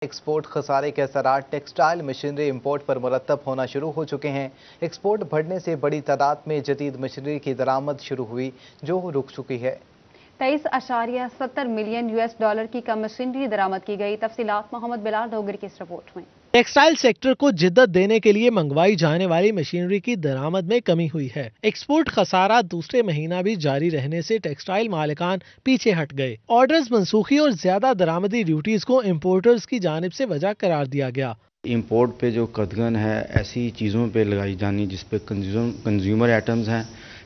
Export خسارے کے اثرات ٹیکسٹائل مشینری امپورٹ پر مرتب ہونا شروع ہو چکے ہیں۔ ایکسپورٹ بڑھنے سے بڑی تعداد میں جدید مشینری کی درآمد شروع ہوئی جو رک چکی ہے۔ 23.70 ملین $US کی کم مشینری درآمد کی گئی۔ تفصیلات محمد بلال ڈوگر کی اس رپورٹ میں۔ ٹیکسٹائل سیکٹر کو جدت دینے کے لیے منگوائی جانے والی مشینری کی درآمد میں کمی ہوئی ہے۔ ایکسپورٹ خسارہ دوسرے مہینہ بھی جاری رہنے سے ٹیکسٹائل مالکان پیچھے ہٹ گئے۔ آرڈرز منسوخی اور زیادہ درآمدی ڈیوٹیز کو امپورٹرز کی جانب سے وجہ قرار دیا گیا۔ امپورٹ پہ جو قدغن ہے ایسی چیزوں پہ لگائی جانی جس پہ کنزیومر آئٹمز ہیں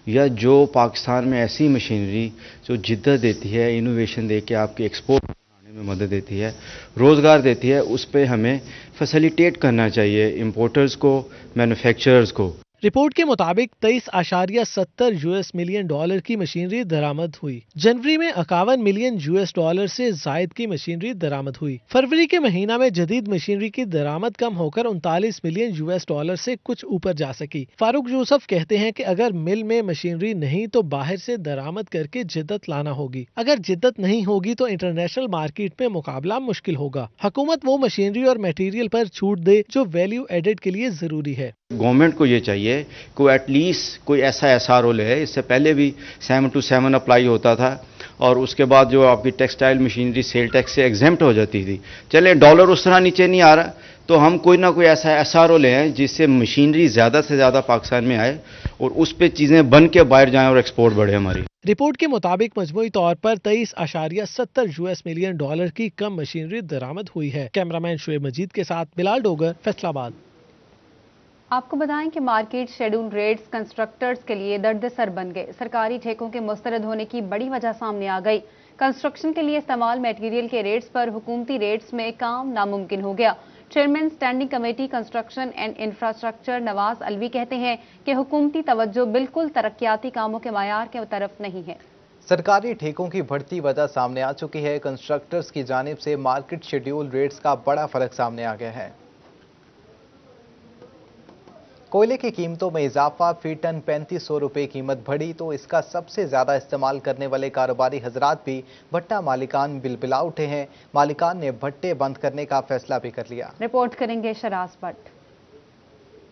یا جو پاکستان میں ایسی مشینری جو جدت دیتی ہے، انوویشن دے کے آپ کی ایکسپورٹ میں مدد دیتی ہے، روزگار دیتی ہے، اس پہ ہمیں فیسیلیٹیٹ کرنا چاہیے امپورٹرز کو، مینوفیکچررز کو۔ رپورٹ کے مطابق 23.70 ملین $US کی مشینری درآمد ہوئی۔ جنوری میں 51 ملین $US سے زائد کی مشینری درآمد ہوئی۔ فروری کے مہینہ میں جدید مشینری کی درآمد کم ہو کر 39 ملین $US سے کچھ اوپر جا سکی۔ فاروق یوسف کہتے ہیں کہ اگر مل میں مشینری نہیں تو باہر سے درآمد کر کے جدت لانا ہوگی۔ اگر جدت نہیں ہوگی تو انٹرنیشنل مارکیٹ میں مقابلہ مشکل ہوگا۔ حکومت وہ مشینری اور میٹیریل پر چھوٹ دے جو ویلیو ایڈڈ کے لیے ضروری ہے۔ گورنمنٹ کو یہ چاہیے کہ ایٹ لیسٹ کوئی ایسا SRO لے۔ اس سے پہلے بھی 7-7 اپلائی ہوتا تھا اور اس کے بعد جو آپ کی ٹیکسٹائل مشینری سیل ٹیکس سے ایگزمپٹ ہو جاتی تھی۔ چلیں ڈالر اس طرح نیچے نہیں آ رہا تو ہم کوئی نہ کوئی ایسا SRO لیں جس سے مشینری زیادہ سے زیادہ پاکستان میں آئے اور اس پہ چیزیں بن کے باہر جائیں اور ایکسپورٹ بڑھے ہماری۔ رپورٹ کے مطابق مجموعی طور پر 23.70 ملین $US کی کم مشینری درآمد ہوئی ہے۔ کیمرامین شعیب مجید کے ساتھ بلال ڈوگر، فیصل آباد۔ آپ کو بتائیں کہ مارکیٹ شیڈول ریٹس کنسٹرکٹرز کے لیے درد سر بن گئے۔ سرکاری ٹھیکوں کے مسترد ہونے کی بڑی وجہ سامنے آ گئی۔ کنسٹرکشن کے لیے استعمال میٹیریل کے ریٹس پر حکومتی ریٹس میں کام ناممکن ہو گیا۔ Chairman standing committee construction and infrastructure Nawaz Alvi کہتے ہیں کہ حکومتی توجہ بالکل ترقیاتی کاموں کے معیار کی طرف نہیں ہے۔ سرکاری ٹھیکوں کی بڑھتی وجہ سامنے آ چکی ہے۔ کنسٹرکٹرز کی جانب سے مارکیٹ شیڈول ریٹس کا بڑا فرق سامنے آ گیا ہے۔ کوئلے کی قیمتوں میں اضافہ، فی ٹن 3500 روپے قیمت بڑھی تو اس کا سب سے زیادہ استعمال کرنے والے کاروباری حضرات بھی بھٹا مالکان بلبلا اٹھے ہیں۔ مالکان نے بھٹے بند کرنے کا فیصلہ بھی کر لیا۔ رپورٹ کریں گے شراز بٹ۔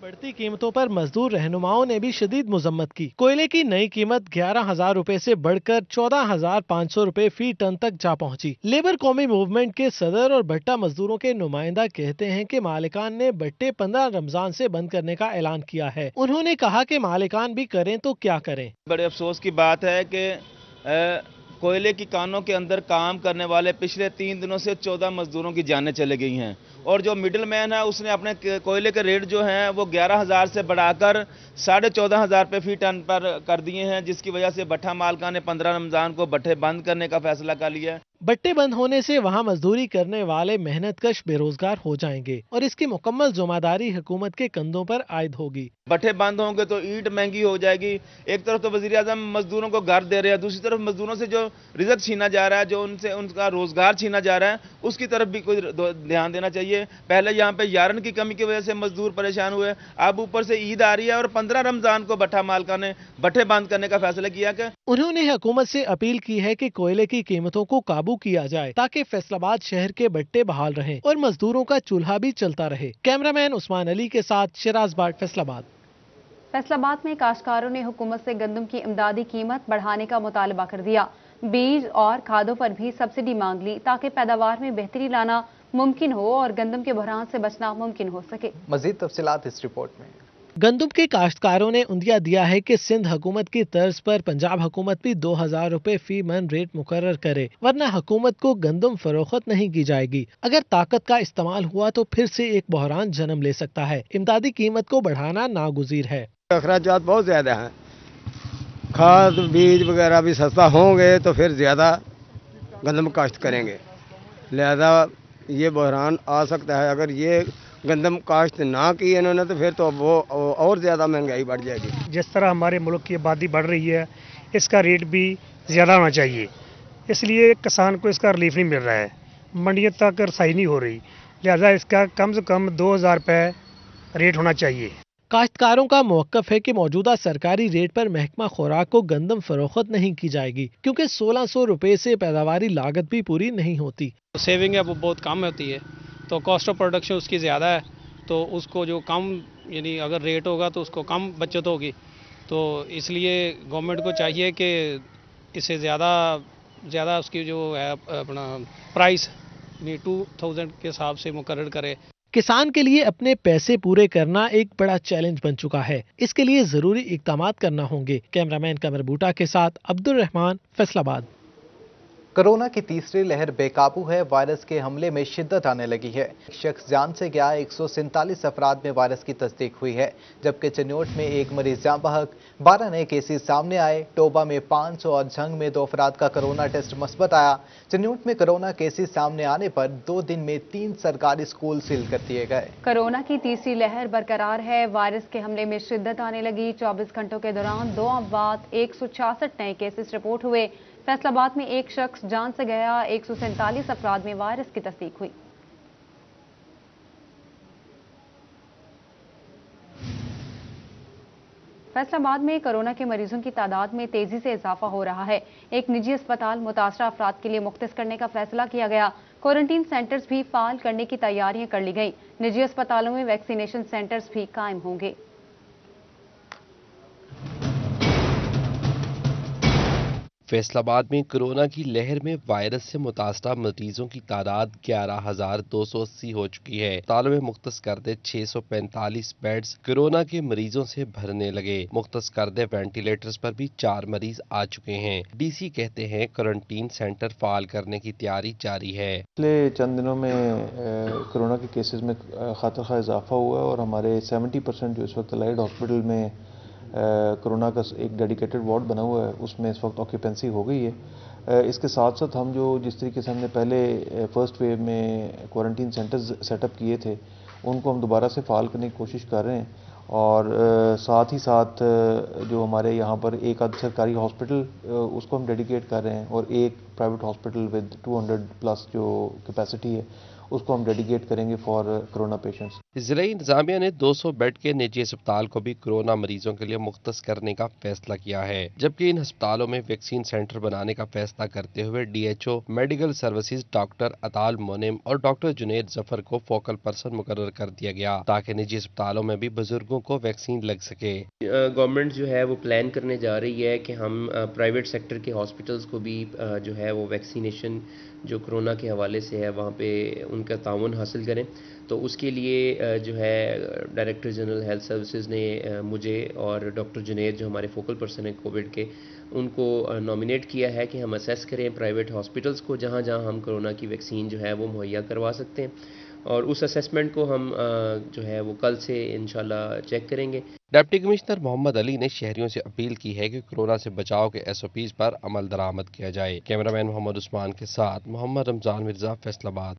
بڑھتی قیمتوں پر مزدور رہنماؤں نے بھی شدید مذمت کی۔ کوئلے کی نئی قیمت 11,000 روپے سے بڑھ کر 14,500 روپے فی ٹن تک جا پہنچی۔ لیبر قومی موومنٹ کے صدر اور بھٹا مزدوروں کے نمائندہ کہتے ہیں کہ مالکان نے بھٹے 15 رمضان سے بند کرنے کا اعلان کیا ہے۔ انہوں نے کہا کہ مالکان بھی کریں تو کیا کریں۔ بڑے افسوس کی بات ہے کہ کوئلے کی کانوں کے اندر کام کرنے والے پچھلے 3 دنوں سے 14 مزدوروں کی جانیں چلے گئی ہیں اور جو مڈل مین ہے اس نے اپنے کوئلے کے ریٹ جو ہیں وہ 11,000 سے بڑھا کر 14,500 روپے فی ٹن پر کر دیے ہیں، جس کی وجہ سے بھٹا مالکان نے 15 رمضان کو بھٹے بند کرنے کا فیصلہ کر لیا ہے۔ بٹے بند ہونے سے وہاں مزدوری کرنے والے محنت کش بے روزگار ہو جائیں گے اور اس کی مکمل ذمہ داری حکومت کے کندھوں پر عائد ہوگی۔ بٹے بند ہوں گے تو اینٹ مہنگی ہو جائے گی۔ ایک طرف تو وزیر اعظم مزدوروں کو گھر دے رہے ہیں، دوسری طرف مزدوروں سے جو رزق چھینا جا رہا ہے، جو ان کا روزگار چھینا جا رہا ہے، اس کی طرف بھی کوئی دھیان دینا چاہیے۔ پہلے یہاں پہ یارن کی کمی کی وجہ سے مزدور پریشان ہوئے، اب اوپر سے عید آ رہی ہے اور 15 رمضان کو بھٹا مالکان نے بٹے بند کرنے کا فیصلہ کیا کہ انہوں نے حکومت سے اپیل کی ہے کہ کوئلے کی قیمتوں کو قابو کیا جائے تاکہ فیصل آباد شہر کے بٹے بحال رہیں اور مزدوروں کا چولہا بھی چلتا رہے۔ کیمرامین عثمان علی کے ساتھ شراز بٹ، فیصل آباد۔ فیصل آباد میں کاشتکاروں نے حکومت سے گندم کی امدادی قیمت بڑھانے کا مطالبہ کر دیا۔ بیج اور کھادوں پر بھی سبسڈی مانگ لی تاکہ پیداوار میں بہتری لانا ممکن ہو اور گندم کے بحران سے بچنا ممکن ہو سکے۔ مزید تفصیلات اس رپورٹ میں۔ گندم کے کاشتکاروں نے عندیہ دیا ہے کہ سندھ حکومت کی طرز پر پنجاب حکومت بھی 2,000 روپے فی من ریٹ مقرر کرے، ورنہ حکومت کو گندم فروخت نہیں کی جائے گی۔ اگر طاقت کا استعمال ہوا تو پھر سے ایک بحران جنم لے سکتا ہے۔ امدادی قیمت کو بڑھانا ناگزیر ہے۔ اخراجات بہت زیادہ ہیں، کھاد بیج وغیرہ بھی سستا ہوں گے تو پھر زیادہ گندم کاشت کریں گے، لہذا یہ بحران آ سکتا ہے۔ اگر یہ گندم کاشت نہ کی انہوں نے تو پھر تو وہ اور زیادہ مہنگائی بڑھ جائے گی۔ جس طرح ہمارے ملک کی آبادی بڑھ رہی ہے اس کا ریٹ بھی زیادہ ہونا چاہیے، اس لیے کسان کو اس کا ریلیف نہیں مل رہا ہے، منڈیوں تک رسائی نہیں ہو رہی، لہذا اس کا کم سے کم 2,000 روپے ریٹ ہونا چاہیے۔ کاشتکاروں کا موقف ہے کہ موجودہ سرکاری ریٹ پر محکمہ خوراک کو گندم فروخت نہیں کی جائے گی کیونکہ 1,600 روپے سے پیداواری لاگت بھی پوری نہیں ہوتی۔ سیونگ ہے وہ بہت کم ہوتی ہے، تو کاسٹ آف پروڈکشن اس کی زیادہ ہے، تو اس کو جو کم یعنی اگر ریٹ ہوگا تو اس کو کم بچت ہوگی، تو اس لیے گورنمنٹ کو چاہیے کہ اس سے زیادہ اس کی جو ہے اپنا پرائس یعنی 2000 کے حساب سے مقرر کرے۔ کسان کے لیے اپنے پیسے پورے کرنا ایک بڑا چیلنج بن چکا ہے، اس کے لیے ضروری اقدامات کرنا ہوں گے۔ کیمرامین قمر بوٹا کے ساتھ عبد الرحمان، فیصل آباد۔ کورونا کی تیسری لہر بے قابو ہے، وائرس کے حملے میں شدت آنے لگی ہے۔ ایک شخص جان سے گیا، 147 افراد میں وائرس کی تصدیق ہوئی ہے، جبکہ چنوٹ میں ایک مریض جاں بحق، 12 نئے کیسز سامنے آئے۔ ٹوبہ میں 500 اور جھنگ میں 2 افراد کا کورونا ٹیسٹ مثبت آیا۔ چنوٹ میں کورونا کیسز سامنے آنے پر 2 دن میں 3 سرکاری سکول سیل کر دیے گئے۔ کورونا کی تیسری لہر برقرار ہے، وائرس کے حملے میں شدت آنے لگی۔ 24 گھنٹوں کے دوران 2 اموات، 166 نئے کیسز رپورٹ ہوئے۔ فیصل آباد میں ایک شخص جان سے گیا، 147 افراد میں وائرس کی تصدیق ہوئی۔ فیصل آباد میں کورونا کے مریضوں کی تعداد میں تیزی سے اضافہ ہو رہا ہے۔ ایک نجی اسپتال متاثرہ افراد کے لیے مختص کرنے کا فیصلہ کیا گیا۔ کوارنٹین سینٹرز بھی فعال کرنے کی تیاریاں کر لی گئیں۔ نجی اسپتالوں میں ویکسینیشن سینٹرز بھی قائم ہوں گے۔ فیصل آباد میں کورونا کی لہر میں وائرس سے متاثرہ مریضوں کی تعداد 11,280 ہو چکی ہے۔ اسپتالوں میں مختص کردے 645 بیڈز کورونا کے مریضوں سے بھرنے لگے۔ مختص کردے وینٹیلیٹرز پر بھی 4 مریض آ چکے ہیں۔ ڈی سی کہتے ہیں کوارنٹین سینٹر فعال کرنے کی تیاری جاری ہے۔ پچھلے چند دنوں میں کورونا کے کیسز میں خاطر خواہ اضافہ ہوا ہے اور ہمارے 70% جو اس وقت الائڈ ہاسپٹل میں کورونا کا ایک ڈیڈیکیٹڈ وارڈ بنا ہوا ہے، اس میں اس وقت آکیوپینسی ہو گئی ہے۔ اس کے ساتھ ساتھ ہم جس طریقے سے ہم نے پہلے فرسٹ ویو میں کوارنٹین سینٹرز سیٹ اپ کیے تھے، ان کو ہم دوبارہ سے فعال کرنے کی کوشش کر رہے ہیں، اور ساتھ ہی ساتھ جو ہمارے یہاں پر ایک آدھ سرکاری ہاسپٹل اس کو ہم ڈیڈیکیٹ کر رہے ہیں، اور ایک پرائیویٹ ہاسپٹل ود 200+ جو کیپیسٹی ہے اس کو ہم ڈیڈیکیٹ کریں گے فار کرونا پیشنٹس۔ ضلعی انتظامیہ نے 200 بیڈ کے نجی اسپتال کو بھی کورونا مریضوں کے لیے مختص کرنے کا فیصلہ کیا ہے، جبکہ ان ہسپتالوں میں ویکسین سینٹر بنانے کا فیصلہ کرتے ہوئے D H O medical services doctor Atal Monim اور ڈاکٹر جنید ظفر کو فوکل پرسن مقرر کر دیا گیا، تاکہ نجی اسپتالوں میں بھی بزرگوں کو ویکسین لگ سکے۔ گورنمنٹ جو ہے وہ پلان کرنے جا رہی ہے کہ ہم پرائیویٹ سیکٹر کے ہاسپٹلز کو بھی جو ہے وہ ویکسینیشن جو کرونا کے حوالے سے ہے وہاں پہ ان کا تعاون حاصل کریں، تو اس کے لیے جو ہے ڈائریکٹر جنرل ہیلتھ سروسز نے مجھے اور ڈاکٹر جنید جو ہمارے فوکل پرسن ہیں کووڈ کے، ان کو نامینیٹ کیا ہے کہ ہم اسیس کریں پرائیویٹ ہاسپٹلز کو جہاں جہاں ہم کرونا کی ویکسین جو ہے وہ مہیا کروا سکتے ہیں، اور اس اسیسمنٹ کو ہم جو ہے وہ کل سے انشاءاللہ چیک کریں گے۔ ڈپٹی کمشنر محمد علی نے شہریوں سے اپیل کی ہے کہ کورونا سے بچاؤ کے SOPs پر عمل درآمد کیا جائے۔ کیمرامین محمد عثمان کے ساتھ محمد رمضان مرزا، فیصل آباد۔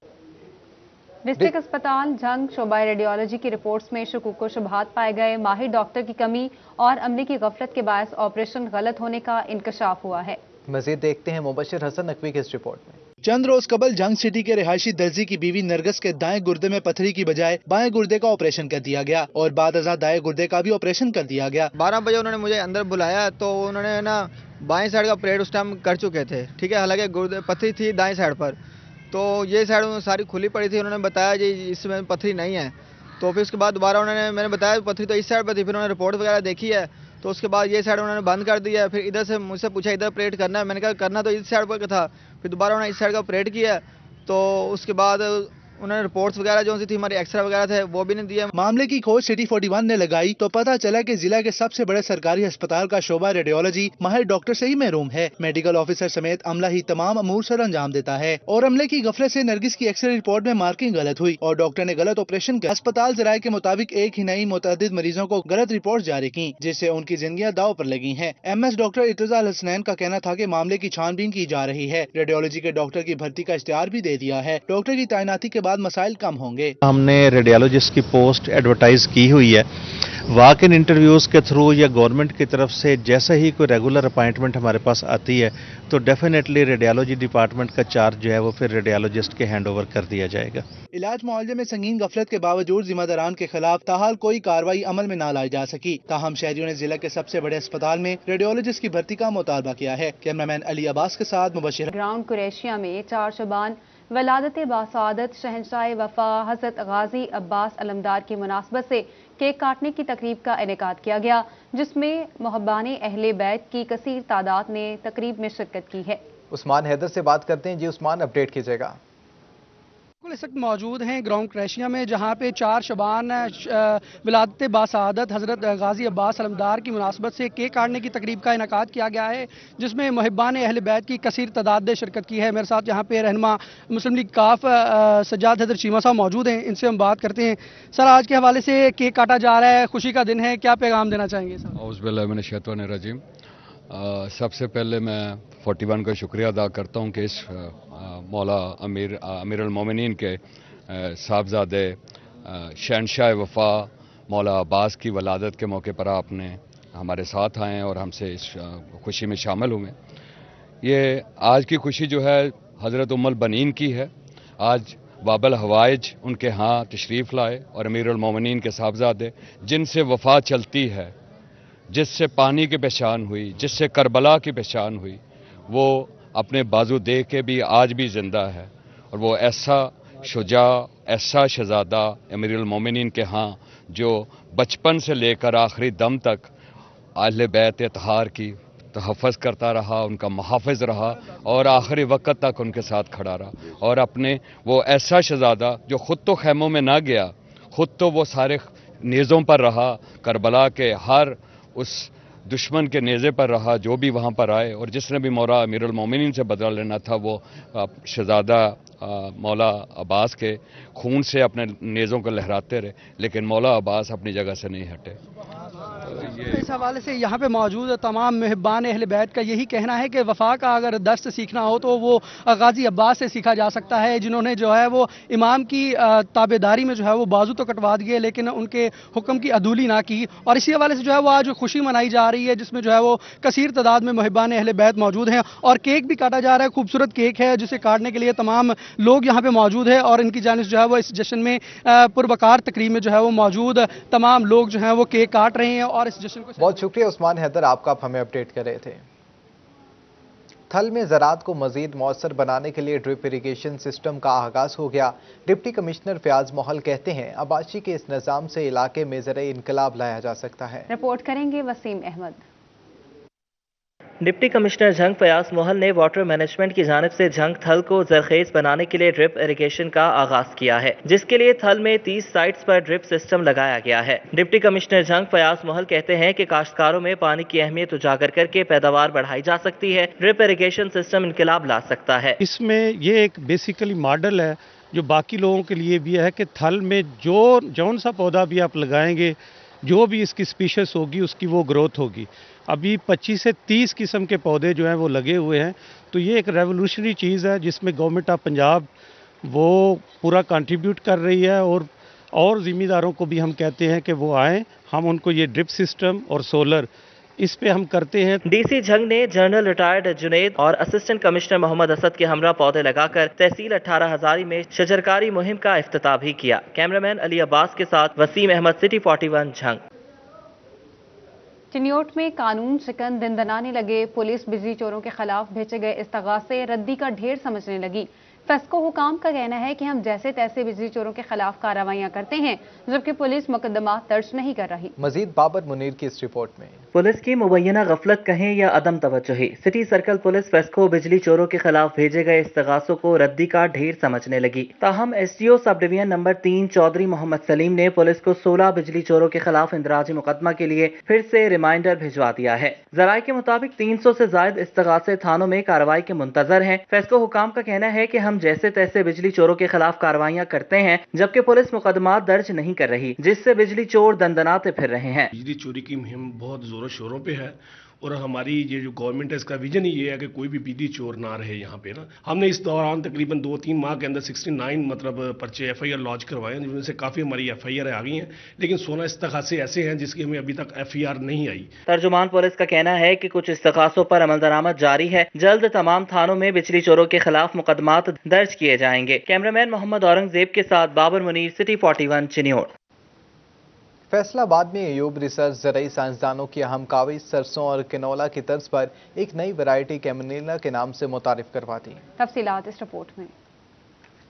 ڈسٹرکٹ اسپتال جھنگ شعبہ ریڈیولوجی کی رپورٹس میں شکوک و شبہات پائے گئے۔ ماہر ڈاکٹر کی کمی اور عملے کی غفلت کے باعث آپریشن غلط ہونے کا انکشاف ہوا ہے۔ مزید دیکھتے ہیں مبشر حسن نقوی کی اس رپورٹ میں۔ چند روز قبل جھنگ سٹی کے رہائشی درزی کی بیوی نرگس کے دائیں گردے میں پتھری کی بجائے بائیں گردے کا آپریشن کر دیا گیا، اور بعد ازاں دائیں گردے کا بھی آپریشن کر دیا گیا۔ 12 بجے انہوں نے مجھے اندر بلایا تو انہوں نے نا بائیں سائڈ کا آپریٹ اس ٹائم کر چکے تھے، ٹھیک ہے، حالانکہ پتھری تھی دائیں سائڈ پر، تو یہ سائڈ ساری کھلی پڑی تھی۔ انہوں نے بتایا جی اس میں پتھری نہیں ہے، تو پھر اس کے بعد دوبارہ میں نے بتایا پتھری تو اس سائڈ پر تھی، پھر انہوں نے رپورٹ وغیرہ دیکھی ہے، تو اس کے بعد یہ سائڈ انہوں نے بند کر دیا ہے۔ پھر ادھر سے مجھ سے پوچھا ادھر آپریٹ کرنا ہے، میں نے کہا کرنا تو اس سائڈ پر تھا، پھر دوبارہ انہوں نے اس سائڈ کا آپریٹ کیا، تو اس کے بعد انہوں نے رپورٹس وغیرہ جو سی تھی ہماری ایکسرے وغیرہ تھے وہ بھی نہیں دیے۔ معاملے کی کھوج سٹی 41 نے لگائی تو پتہ چلا کہ ضلع کے سب سے بڑے سرکاری ہسپتال کا شعبہ ریڈیولوجی ماہر ڈاکٹر سے ہی محروم ہے۔ میڈیکل آفیسر سمیت عملہ ہی تمام امور سر انجام دیتا ہے، اور عملے کی غفلت سے نرگس کی ایکسرے رپورٹ میں مارکنگ غلط ہوئی اور ڈاکٹر نے غلط آپریشن کیا۔ ہسپتال ذرائع کے مطابق ایک ہی نہیں متعدد مریضوں کو غلط رپورٹ جاری کی، جس سے ان کی زندگیاں داؤ پر لگی ہیں۔ MS ڈاکٹر ارتضیٰ الحسنین کا کہنا تھا کہ معاملے کی چھان بین کی جا رہی ہے، ریڈیولوجی کے ڈاکٹر کی بھرتی کا اشتہار بھی دے دیا ہے۔ ڈاکٹر کی تعیناتی کے بعد مسائل کم ہوں گے۔ ہم نے ریڈیولوجسٹ کی پوسٹ ایڈورٹائز کی ہوئی ہے، واک ان انٹرویوز کے تھرو یا گورنمنٹ کی طرف سے جیسے ہی کوئی ریگولر اپائنٹمنٹ ہمارے پاس آتی ہے تو ڈیفینیٹلی ریڈیولوجی ڈپارٹمنٹ کا چارج جو ہے وہ پھر ریڈیولوجسٹ کے ہینڈ اوور کر دیا جائے گا۔ علاج معالجے میں سنگین غفلت کے باوجود ذمہ داران کے خلاف تاحال کوئی کارروائی عمل میں نہ لائی جا سکی، تاہم شہریوں نے ضلع کے سب سے بڑے اسپتال میں ریڈیولوجسٹ کی بھرتی کا مطالبہ کیا ہے۔ کیمرامین علی عباس کے ساتھ مبشر۔ گراؤنڈ قریشیہ میں 4 شبان ولادت باسعادت شہنشاہ وفا حضرت غازی عباس علمدار کی مناسبت سے کیک کاٹنے کی تقریب کا انعقاد کیا گیا، جس میں محبان اہل بیت کی کثیر تعداد نے تقریب میں شرکت کی ہے۔ عثمان حیدر سے بات کرتے ہیں۔ جی عثمان، اپڈیٹ کیجیے گا۔ اس وقت موجود ہیں گراؤنڈ کریشیا میں، جہاں پہ 4 شعبان ولادت باسعادت حضرت غازی عباس علمدار کی مناسبت سے کیک کاٹنے کی تقریب کا انعقاد کیا گیا ہے، جس میں محبان اہل بیت کی کثیر تعداد نے شرکت کی ہے۔ میرے ساتھ یہاں پہ رہنما مسلم لیگ کاف سجاد حیدر چیمہ صاحب موجود ہیں، ان سے ہم بات کرتے ہیں۔ سر، آج کے حوالے سے کیک کاٹا جا رہا ہے، خوشی کا دن ہے، کیا پیغام دینا چاہیں گے؟ اعوذ باللہ من الشیطان الرجیم۔ سب سے پہلے میں 41 کا شکریہ ادا کرتا ہوں کہ اس مولا امیر المومنین کے صاحبزادے شہنشاہ وفا مولا عباس کی ولادت کے موقع پر آپ نے ہمارے ساتھ آئے اور ہم سے اس خوشی میں شامل ہوئے۔ یہ آج کی خوشی جو ہے حضرت ام البنین کی ہے۔ آج باب الحوائج ان کے ہاں تشریف لائے اور امیر المومنین کے صاحبزادے جن سے وفا چلتی ہے، جس سے پانی کی پہچان ہوئی، جس سے کربلا کی پہچان ہوئی، وہ اپنے بازو دے کے بھی آج بھی زندہ ہے، اور وہ ایسا شجاع، ایسا شہزادہ امیر المومنین کے ہاں جو بچپن سے لے کر آخری دم تک اہل بیت اطہار کی تحفظ کرتا رہا، ان کا محافظ رہا اور آخری وقت تک ان کے ساتھ کھڑا رہا، اور اپنے وہ ایسا شہزادہ جو خود تو خیموں میں نہ گیا، خود تو وہ سارے نیزوں پر رہا، کربلا کے ہر اس دشمن کے نیزے پر رہا جو بھی وہاں پر آئے، اور جس نے بھی مولا امیر المومنین سے بدلہ لینا تھا وہ شہزادہ مولا عباس کے خون سے اپنے نیزوں کو لہراتے رہے، لیکن مولا عباس اپنی جگہ سے نہیں ہٹے۔ اس حوالے سے یہاں پہ موجود تمام محبان اہل بیت کا یہی کہنا ہے کہ وفا کا اگر درس سیکھنا ہو تو وہ غازی عباس سے سیکھا جا سکتا ہے، جنہوں نے جو ہے وہ امام کی تابعداری میں جو ہے وہ بازو تو کٹوا دیے لیکن ان کے حکم کی عدولی نہ کی، اور اسی حوالے سے جو ہے وہ آج خوشی منائی جا رہی ہے، جس میں جو ہے وہ کثیر تعداد میں محبان اہل بیت موجود ہیں، اور کیک بھی کاٹا جا رہا ہے۔ خوبصورت کیک ہے جسے کاٹنے کے لیے تمام لوگ یہاں پہ موجود ہیں، اور ان کی جانب سے جو ہے وہ اس جشن میں پروقار تقریب میں جو ہے وہ موجود تمام لوگ جو ہیں وہ کیک کاٹ رہے ہیں اور اس جشن کو۔ بہت شکریہ عثمان حیدر، آپ کا ہمیں اپڈیٹ کر رہے تھے۔ تھل میں زراعت کو مزید مؤثر بنانے کے لیے ڈرپ اریگیشن سسٹم کا آغاز ہو گیا۔ ڈپٹی کمشنر فیاض محل کہتے ہیں آباشی کے اس نظام سے علاقے میں زرعی انقلاب لایا جا سکتا ہے۔ رپورٹ کریں گے وسیم احمد۔ ڈپٹی کمشنر جھنگ فیاض محل نے واٹر مینجمنٹ کی جانب سے جھنگ تھل کو زرخیز بنانے کے لیے ڈرپ اریگیشن کا آغاز کیا ہے، جس کے لیے تھل میں 30 سائٹس پر ڈرپ سسٹم لگایا گیا ہے۔ ڈپٹی کمشنر جھنگ فیاض محل کہتے ہیں کہ کاشتکاروں میں پانی کی اہمیت اجاگر کر کے پیداوار بڑھائی جا سکتی ہے۔ ڈرپ اریگیشن سسٹم انقلاب لا سکتا ہے۔ اس میں یہ ایک بیسیکلی ماڈل ہے جو باقی لوگوں کے لیے بھی ہے کہ تھل میں جون سا پودا بھی آپ لگائیں گے، جو بھی اس کی سپیشس ہوگی اس کی وہ گروتھ ہوگی۔ ابھی 25 سے 30 قسم کے پودے جو ہیں وہ لگے ہوئے ہیں، تو یہ ایک ریولوشنری چیز ہے جس میں گورنمنٹ آف پنجاب وہ پورا کنٹریبیوٹ کر رہی ہے، اور ذمہ داروں کو بھی ہم کہتے ہیں کہ وہ آئیں، ہم ان کو یہ ڈرپ سسٹم اور سولر اس پہ ہم کرتے ہیں۔ ڈی سی جھنگ نے جنرل ریٹائرڈ جنید اور اسسٹنٹ کمشنر محمد اسد کے ہمراہ پودے لگا کر تحصیل 18 ہزاری میں شجرکاری مہم کا افتتاح بھی کیا۔ کیمرامین علی عباس کے ساتھ وسیم احمد، سٹی 41 جھنگ۔ چنیوٹ میں قانون شکن دن دنانے لگے پولیس بجلی چوروں کے خلاف بھیجے گئے استغاثے ردی کا ڈھیر سمجھنے لگی۔ فیسکو حکام کا کہنا ہے کہ ہم جیسے تیسے بجلی چوروں کے خلاف کارروائیاں کرتے ہیں، جبکہ پولیس مقدمات درج نہیں کر رہی۔ مزید بابر منیر کی اس رپورٹ میں۔ پولیس کی مبینہ غفلت کہیں یا عدم توجہی، سٹی سرکل پولیس فیسکو بجلی چوروں کے خلاف بھیجے گئے استغاثوں کو ردی کا ڈھیر سمجھنے لگی۔ تاہم S D O sub division number 3 Chaudhry Muhammad Saleem نے پولیس کو 16 بجلی چوروں کے خلاف اندراجی مقدمہ کے لیے پھر سے ریمائنڈر بھجوا دیا ہے۔ ذرائع کے مطابق 300 سے زائد استغاثے تھانوں میں کارروائی کے منتظر ہیں۔ فیسکو حکام کا کہنا ہے کہ ہم جیسے تیسے بجلی چوروں کے خلاف کارروائیاں کرتے ہیں، جبکہ پولیس مقدمات درج نہیں کر رہی، جس سے بجلی چور دندناتے پھر رہے ہیں۔ بجلی چوری کی مہم بہت زور و شوروں پہ ہے، اور ہماری یہ جو گورنمنٹ ہے اس کا ویژن ہی یہ ہے کہ کوئی بھی بجلی چور نہ رہے یہاں پہ نا۔ ہم نے اس دوران تقریباً 2-3 ماہ کے اندر 69 پرچے ایف آئی آر لانچ کروائے ہیں، جن میں سے کافی ہماری ایف آئی آر آ گئی ہیں، لیکن 16 استغاثے ایسے ہیں جس کی ہمیں ابھی تک ایف آئی آر نہیں آئی۔ ترجمان پولیس کا کہنا ہے کہ کچھ استغاثوں پر عمل درآمد جاری ہے، جلد تمام تھانوں میں بجلی چوروں کے خلاف مقدمات درج کیے جائیں گے۔ کیمرامین محمد اورنگزیب کے ساتھ بابر منیر، سٹی 41 چنیوٹ۔ فیصل آباد میں ایوب ریسرچ زرعی سائنسدانوں کی اہم کاوش سرسوں اور کنولا کی طرز پر ایک نئی ورائٹی کیمونیلا کے نام سے متعارف کروا دی۔ تفصیلات اس رپورٹ میں۔